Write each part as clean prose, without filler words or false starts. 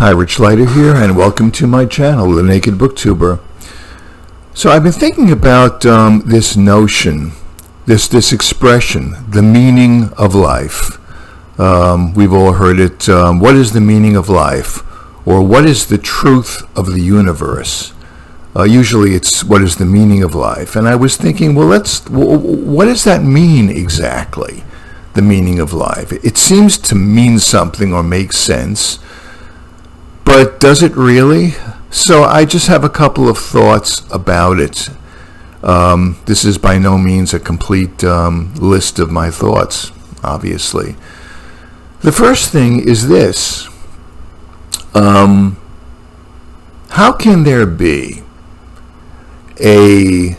Hi, Rich Leiter here, and welcome to my channel, The Naked Booktuber. So I've been thinking about this notion, this expression, the meaning of life. We've all heard it. What is the meaning of life? Or what is the truth of the universe? Usually it's what is the meaning of life. And I was thinking, well, what does that mean exactly, the meaning of life? It seems to mean something or make sense. But does it really? So I just have a couple of thoughts about it. This is by no means a complete list of my thoughts, obviously. The first thing is this. How can there be a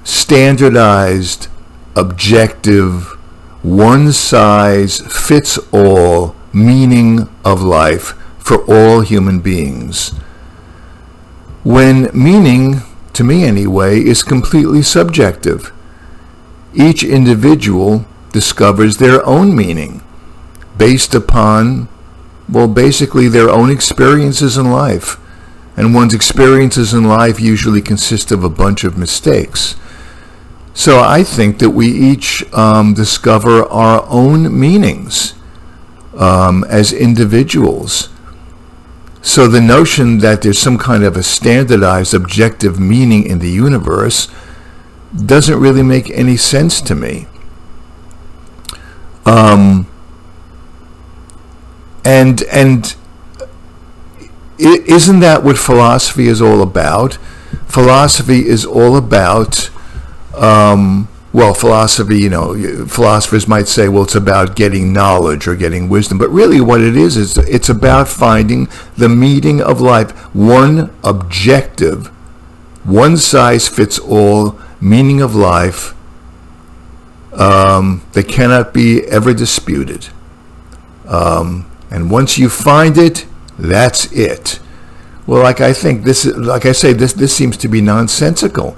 standardized, objective, one-size-fits-all meaning of life for all human beings, when meaning, to me anyway, is completely subjective? Each individual discovers their own meaning based upon, well, basically their own experiences in life. And one's experiences in life usually consist of a bunch of mistakes. So I think that we each discover our own meanings as individuals. So the notion that there's some kind of a standardized objective meaning in the universe doesn't really make any sense to me. And isn't that what philosophy is all about? Philosophy is all about philosophy, philosophers might say, well, it's about getting knowledge or getting wisdom. But really what it is it's about finding the meaning of life. One objective, one-size-fits-all meaning of life that cannot be ever disputed. And once you find it, that's it. Well, this seems to be nonsensical.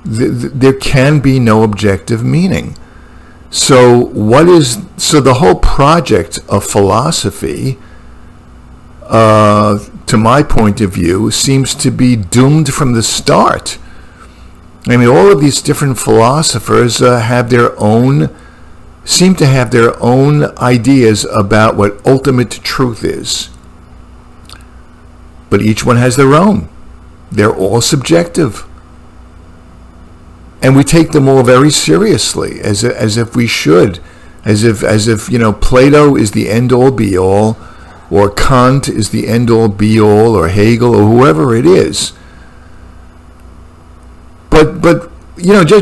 There can be no objective meaning. So the whole project of philosophy, to my point of view, seems to be doomed from the start. I mean, all of these different philosophers seem to have their own ideas about what ultimate truth is. But each one has their own. They're all subjective. And we take them all very seriously, as if we should, as if Plato is the end-all be-all, or Kant is the end-all be-all, or Hegel, or whoever it is. But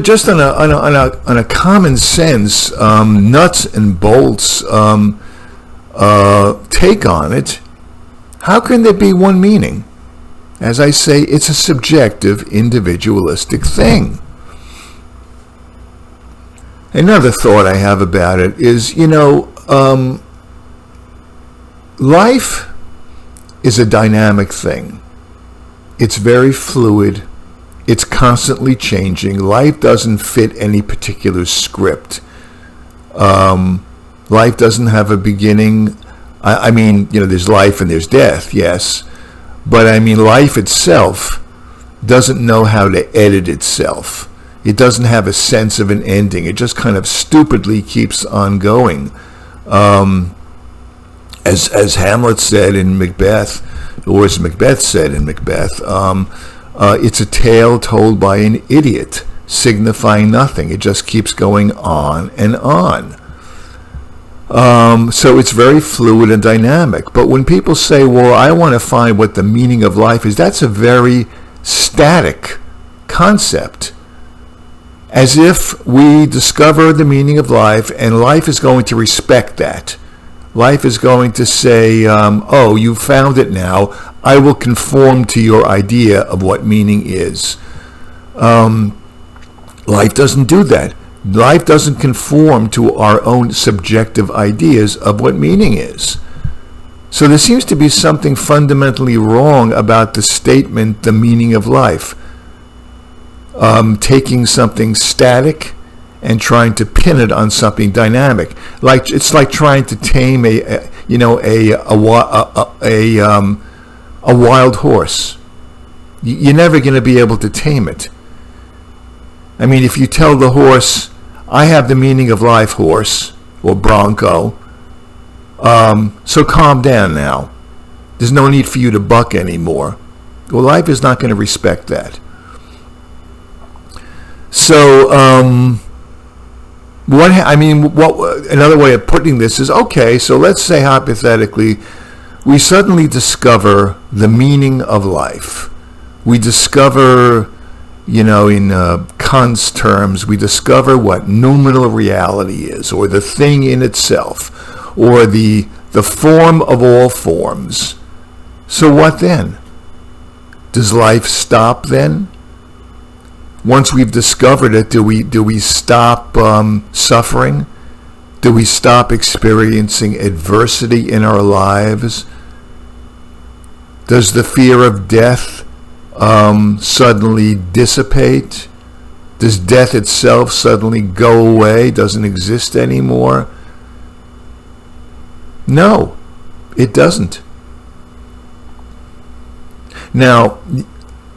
just on a common sense, nuts and bolts take on it, how can there be one meaning? As I say, it's a subjective, individualistic thing. Another thought I have about it is, life is a dynamic thing. It's very fluid. It's constantly changing. Life doesn't fit any particular script. Life doesn't have a beginning. I mean, there's life and there's death, yes. But I mean, life itself doesn't know how to edit itself. It doesn't have a sense of an ending. It just kind of stupidly keeps on going. As Hamlet said in Macbeth, or as Macbeth said in Macbeth, it's a tale told by an idiot, signifying nothing. It just keeps going on and on. So it's very fluid and dynamic. But when people say, well, I want to find what the meaning of life is, that's a very static concept. As if we discover the meaning of life and life is going to respect that. Life is going to say, oh, you found it now. I will conform to your idea of what meaning is. Life doesn't do that. Life doesn't conform to our own subjective ideas of what meaning is. So there seems to be something fundamentally wrong about the statement, the meaning of life. Taking something static and trying to pin it on something dynamic. Like it's like trying to tame a wild horse. You're never going to be able to tame it. I mean, if you tell the horse, "I have the meaning of life, horse," or bronco, so calm down now. There's no need for you to buck anymore. Well, life is not going to respect that. So, another way of putting this is, okay, so let's say hypothetically, we suddenly discover the meaning of life. We discover, in Kant's terms, we discover what noumenal reality is, or the thing in itself, or the form of all forms. So what then? Does life stop then? Once we've discovered it, do we stop suffering? Do we stop experiencing adversity in our lives? Does the fear of death suddenly dissipate? Does death itself suddenly go away, doesn't exist anymore? No, it doesn't. Now,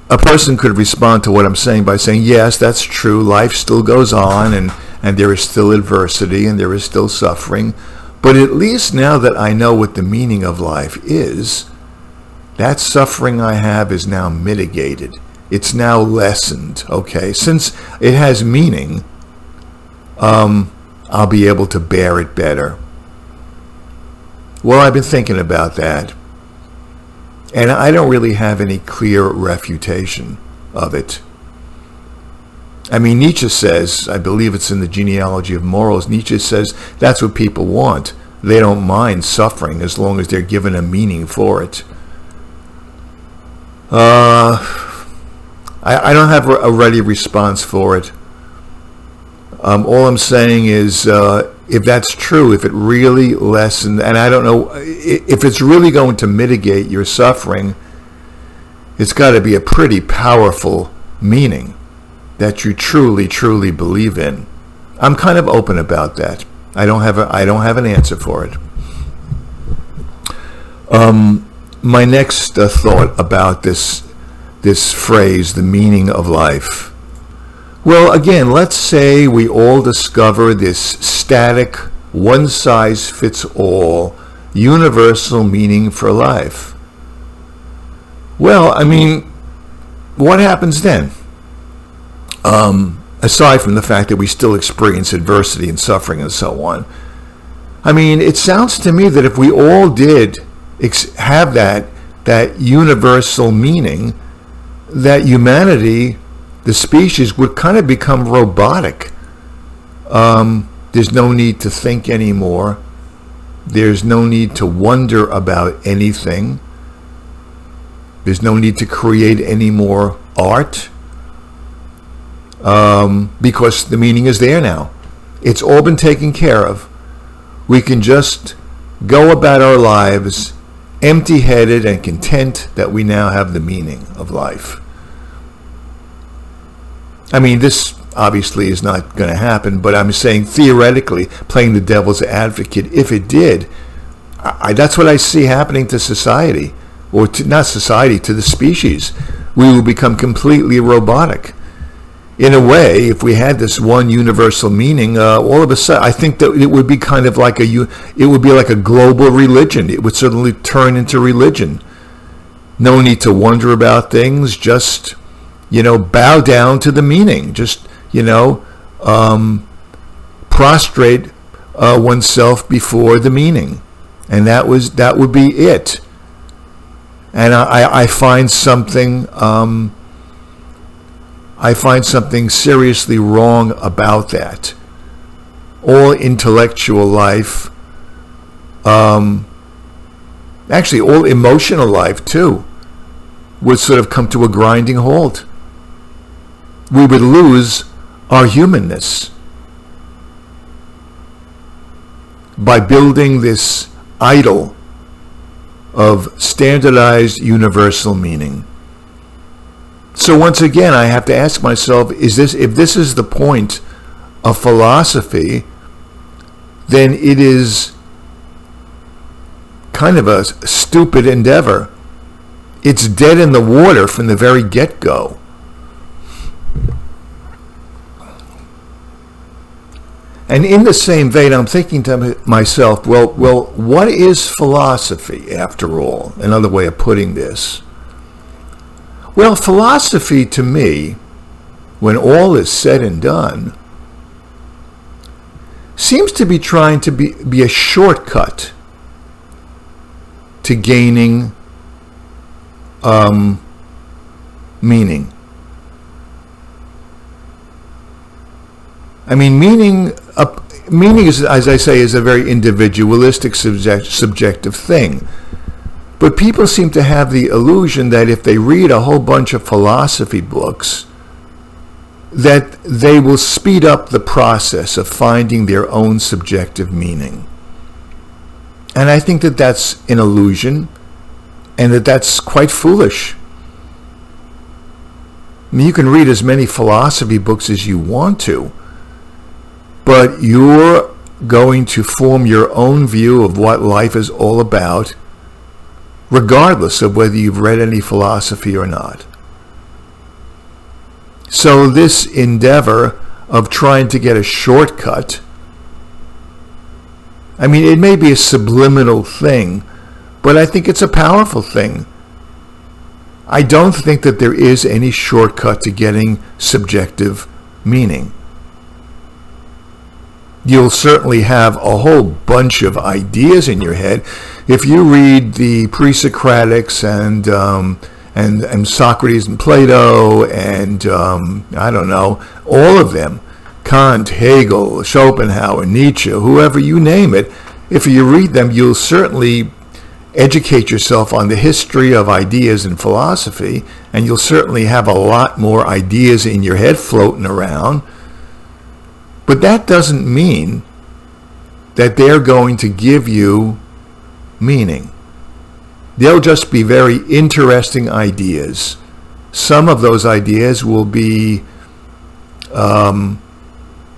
a person could respond to what I'm saying by saying, yes, that's true, life still goes on, and there is still adversity, and there is still suffering, but at least now that I know what the meaning of life is, that suffering I have is now mitigated. It's now lessened, okay? Since it has meaning, I'll be able to bear it better. Well, I've been thinking about that, and I don't really have any clear refutation of it. I mean, Nietzsche says, I believe it's in the Genealogy of Morals, Nietzsche says that's what people want. They don't mind suffering as long as they're given a meaning for it. I don't have a ready response for it. All I'm saying is, if that's true, if it really lessens, and I don't know, if it's really going to mitigate your suffering, it's got to be a pretty powerful meaning that you truly, truly believe in. I'm kind of open about that. I don't have an answer for it. My next thought about this phrase, the meaning of life. Well, again, let's say we all discover this static, one-size-fits-all, universal meaning for life. Well, I mean, what happens then? Aside from the fact that we still experience adversity and suffering and so on. I mean, it sounds to me that if we all did have that universal meaning, that humanity, the species, would kind of become robotic. There's no need to think anymore. There's no need to wonder about anything. There's no need to create any more art, because the meaning is there now. It's all been taken care of. We can just go about our lives empty-headed and content that we now have the meaning of life. I mean, this obviously is not going to happen, but I'm saying theoretically, playing the devil's advocate, if it did, that's what I see happening to society, or not society, to the species. We will become completely robotic. In a way, if we had this one universal meaning, all of a sudden, I think that it would be kind of like it would be like a global religion. It would suddenly turn into religion. No need to wonder about things. Just, bow down to the meaning. Just, prostrate oneself before the meaning, and that would be it. And I find something. I find something seriously wrong about that. All intellectual life, actually all emotional life too, would sort of come to a grinding halt. We would lose our humanness by building this idol of standardized universal meaning. So once again, I have to ask myself, if this is the point of philosophy, then it is kind of a stupid endeavor. It's dead in the water from the very get-go. And in the same vein, I'm thinking to myself, well, what is philosophy after all? Another way of putting this. Well, philosophy to me, when all is said and done, seems to be trying to be a shortcut to gaining meaning. I mean, meaning is, as I say, is a very individualistic, subjective thing. But people seem to have the illusion that if they read a whole bunch of philosophy books, that they will speed up the process of finding their own subjective meaning. And I think that that's an illusion, and that that's quite foolish. I mean, you can read as many philosophy books as you want to, but you're going to form your own view of what life is all about, regardless of whether you've read any philosophy or not. So this endeavor of trying to get a shortcut, I mean, it may be a subliminal thing, but I think it's a powerful thing. I don't think that there is any shortcut to getting subjective meaning. You'll certainly have a whole bunch of ideas in your head. If you read the pre-Socratics and Socrates and Plato and I don't know, all of them, Kant, Hegel, Schopenhauer, Nietzsche, whoever you name it, if you read them, you'll certainly educate yourself on the history of ideas in philosophy, and you'll certainly have a lot more ideas in your head floating around. But that doesn't mean that they're going to give you meaning. They'll just be very interesting ideas. Some of those ideas will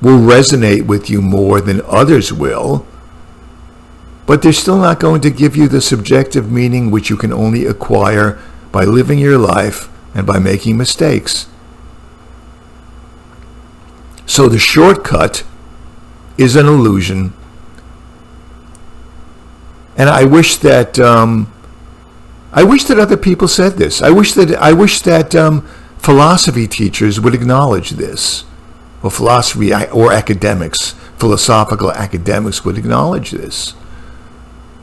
resonate with you more than others will, but they're still not going to give you the subjective meaning which you can only acquire by living your life and by making mistakes. So the shortcut is an illusion, and I wish that other people said this. I wish that philosophy teachers would acknowledge this, or philosophy or academics, philosophical academics would acknowledge this.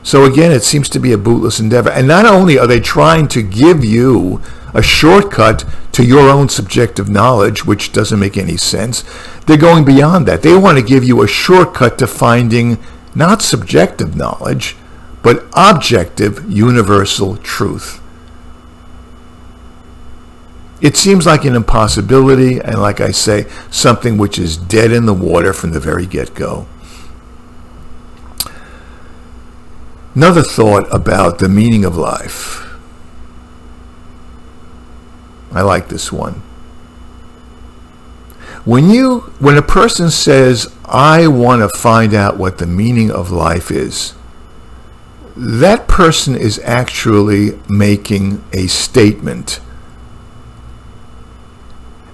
So again, it seems to be a bootless endeavor. And not only are they trying to give you a shortcut to your own subjective knowledge, which doesn't make any sense, they're going beyond that. They want to give you a shortcut to finding not subjective knowledge, but objective, universal truth. It seems like an impossibility, and like I say, something which is dead in the water from the very get-go. Another thought about the meaning of life. I like this one. When a person says, I want to find out what the meaning of life is, that person is actually making a statement.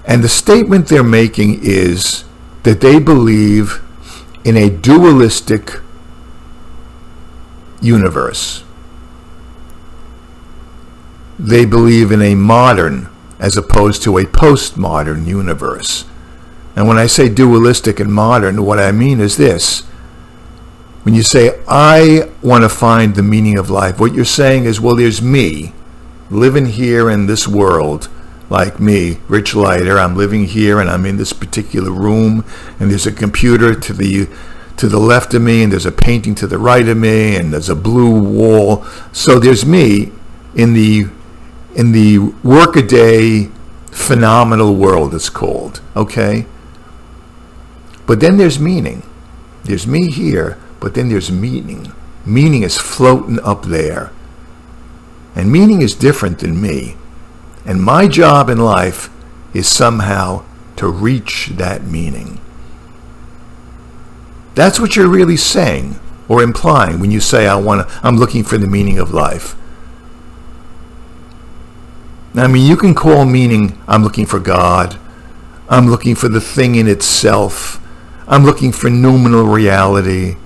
And the statement they're making is that they believe in a dualistic universe. They believe in a modern as opposed to a postmodern universe. And when I say dualistic and modern, what I mean is this. When you say, I want to find the meaning of life, what you're saying is, well, there's me living here in this world, like me, Rich Leiter. I'm living here and I'm in this particular room, and there's a computer to the left of me, and there's a painting to the right of me, and there's a blue wall. So there's me in the workaday phenomenal world, it's called, okay? But then there's meaning. There's me here, but then there's meaning. Meaning is floating up there. And meaning is different than me. And my job in life is somehow to reach that meaning. That's what you're really saying or implying when you say I'm looking for the meaning of life. I mean, you can call meaning, I'm looking for God, I'm looking for the thing in itself, I'm looking for noumenal reality,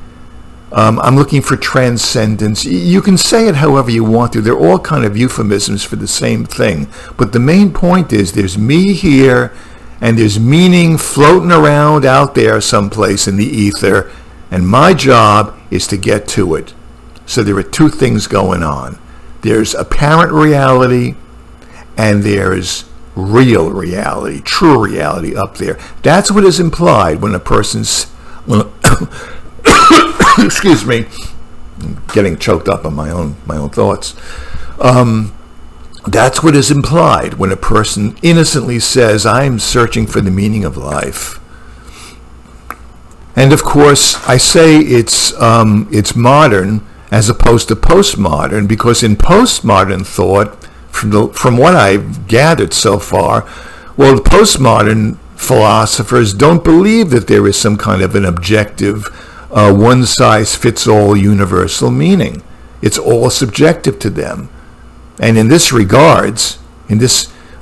I'm looking for transcendence. You can say it however you want to. They're all kind of euphemisms for the same thing. But the main point is there's me here, and there's meaning floating around out there someplace in the ether, and my job is to get to it. So there are two things going on. There's apparent reality, and there's real reality, true reality up there. That's what is implied when a person's... excuse me, I'm getting choked up on my own thoughts. That's what is implied when a person innocently says, I'm searching for the meaning of life. And of course, I say it's modern as opposed to postmodern, because in postmodern thought, from what I've gathered so far, well, the postmodern philosophers don't believe that there is some kind of an objective, one-size-fits-all universal meaning. It's all subjective to them. And in this regards, I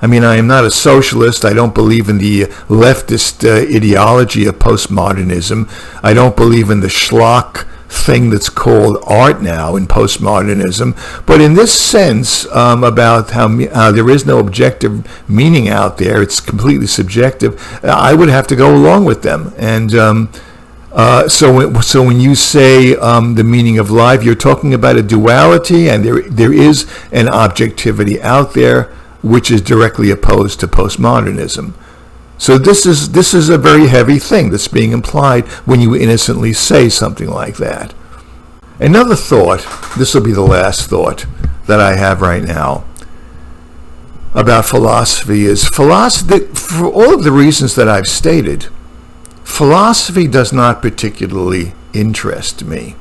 am not a socialist. I don't believe in the leftist ideology of postmodernism. I don't believe in the schlock thing that's called art now in postmodernism. But in this sense, about how there is no objective meaning out there, it's completely subjective, I would have to go along with them. And so when you say the meaning of life, you're talking about a duality, and there is an objectivity out there which is directly opposed to postmodernism. So this is a very heavy thing that's being implied when you innocently say something like that. Another thought, this will be the last thought that I have right now about philosophy, is philosophy, for all of the reasons that I've stated, philosophy does not particularly interest me.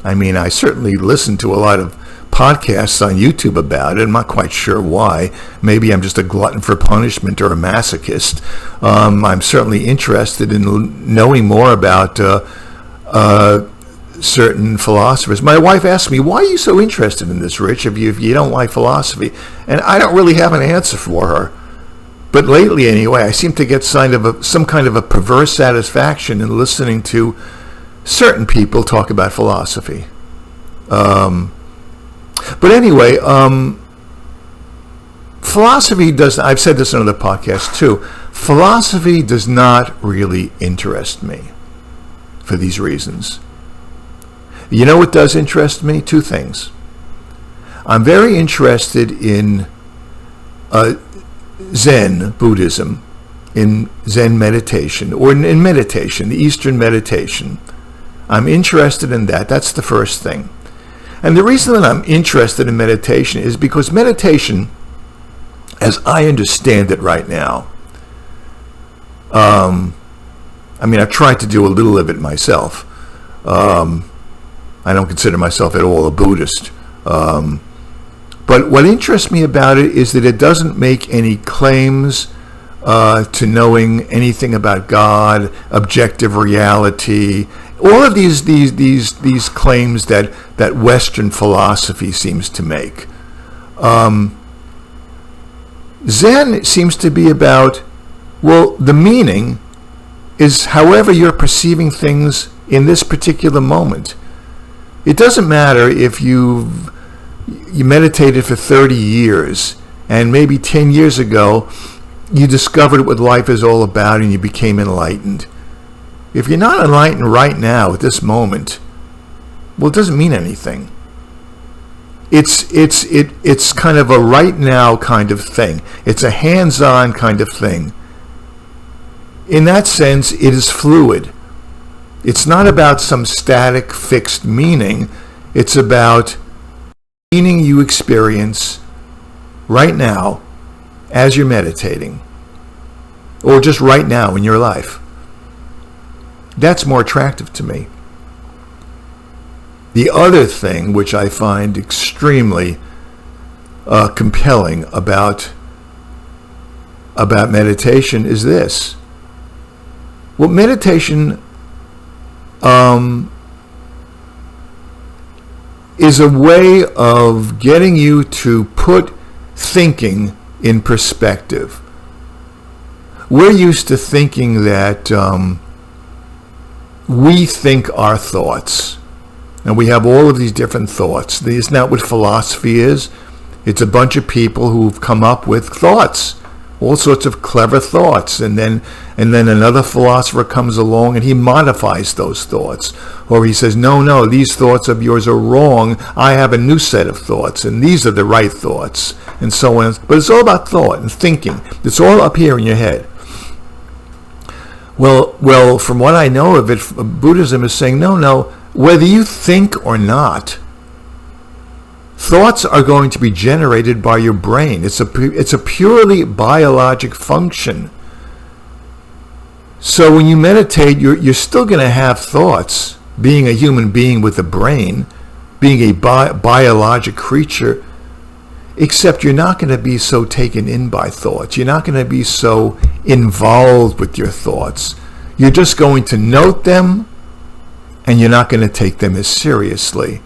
I mean, I certainly listen to a lot of podcasts on YouTube about it. I'm not quite sure why. Maybe I'm just a glutton for punishment or a masochist. I'm certainly interested in knowing more about certain philosophers. My wife asked me, why are you so interested in this, Rich, if you don't like philosophy? And I don't really have an answer for her. But lately, anyway, I seem to get some kind of a perverse satisfaction in listening to certain people talk about philosophy. But anyway, philosophy does, I've said this in other podcasts too, philosophy does not really interest me for these reasons. You know what does interest me? Two things. I'm very interested in Zen Buddhism, in Zen meditation, or in meditation, the Eastern meditation. I'm interested in that. That's the first thing. And the reason that I'm interested in meditation is because meditation, as I understand it right now, I've tried to do a little of it myself. I don't consider myself at all a Buddhist. But what interests me about it is that it doesn't make any claims to knowing anything about God, objective reality, all of these claims that Western philosophy seems to make. Zen seems to be about, well, the meaning is however you're perceiving things in this particular moment. It doesn't matter if you meditated for 30 years and maybe 10 years ago you discovered what life is all about and you became enlightened. If you're not enlightened right now at this moment, well, it doesn't mean anything. It's kind of a right now kind of thing. It's a hands-on kind of thing. In that sense, it is fluid. It's not about some static, fixed meaning. It's about meaning you experience right now as you're meditating, or just right now in your life. That's more attractive to me. The other thing which I find extremely compelling about meditation is this. Well, meditation is a way of getting you to put thinking in perspective. We're used to thinking that we think our thoughts, and we have all of these different thoughts. Isn't that what philosophy is? It's a bunch of people who've come up with thoughts, all sorts of clever thoughts, and then another philosopher comes along and he modifies those thoughts, or he says, no, these thoughts of yours are wrong. I have a new set of thoughts, and these are the right thoughts, and so on. But it's all about thought and thinking. It's all up here in your head. Well, from what I know of it, Buddhism is saying, no, whether you think or not, thoughts are going to be generated by your brain. It's a purely biologic function. So when you meditate, you're still going to have thoughts. Being a human being with a brain, being a biologic creature, except you're not going to be so taken in by thoughts. You're not going to be so involved with your thoughts. You're just going to note them, and you're not going to take them as seriously.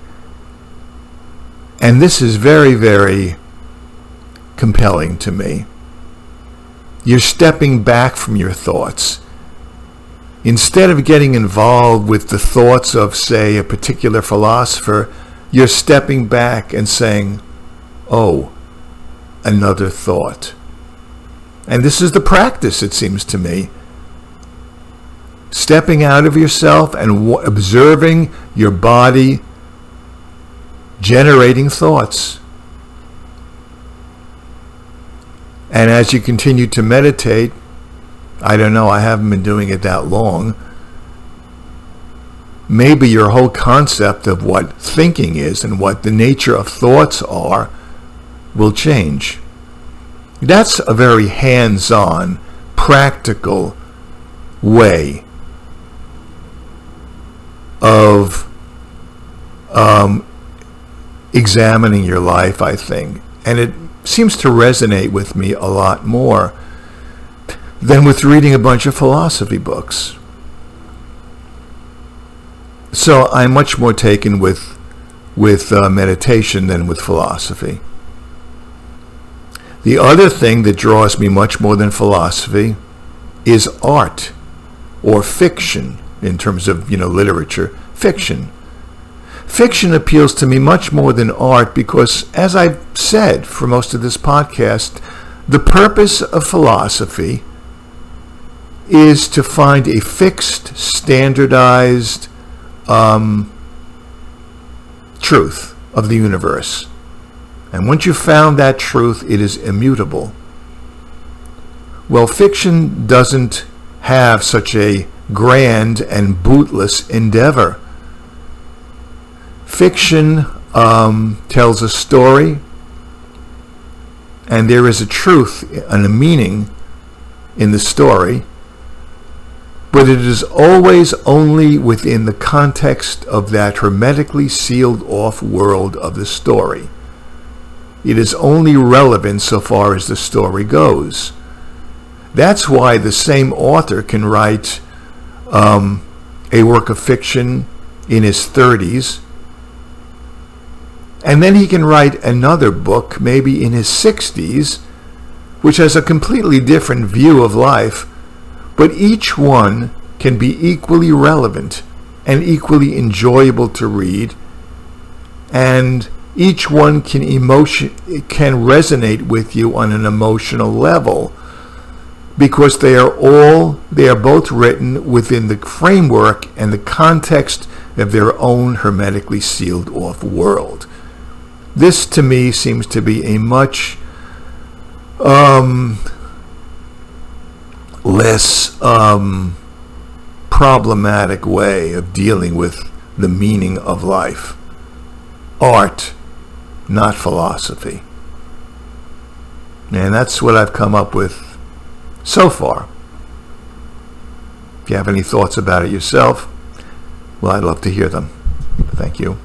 And this is very, very compelling to me. You're stepping back from your thoughts. Instead of getting involved with the thoughts of, say, a particular philosopher, you're stepping back and saying, oh, another thought. And this is the practice, it seems to me. Stepping out of yourself and observing your body generating thoughts. And as you continue to meditate, I don't know, I haven't been doing it that long, maybe your whole concept of what thinking is and what the nature of thoughts are will change. That's a very hands-on, practical way of examining your life, I think. And it seems to resonate with me a lot more than with reading a bunch of philosophy books. So I'm much more taken with meditation than with philosophy. The other thing that draws me much more than philosophy is art or fiction, in terms of, literature. Fiction. Fiction appeals to me much more than art because, as I've said for most of this podcast, the purpose of philosophy is to find a fixed, standardized truth of the universe. And once you've found that truth, it is immutable. Well, fiction doesn't have such a grand and bootless endeavor. Fiction tells a story, and there is a truth and a meaning in the story, but it is always only within the context of that hermetically sealed off world of the story. It is only relevant so far as the story goes. That's why the same author can write a work of fiction in his 30s, and then he can write another book maybe in his 60s, which has a completely different view of life, but each one can be equally relevant and equally enjoyable to read, and each one can resonate with you on an emotional level, because they are both written within the framework and the context of their own hermetically sealed off world. This to me seems to be a much less problematic way of dealing with the meaning of life. Art, not philosophy. And that's what I've come up with so far. If you have any thoughts about it yourself, well, I'd love to hear them. Thank you.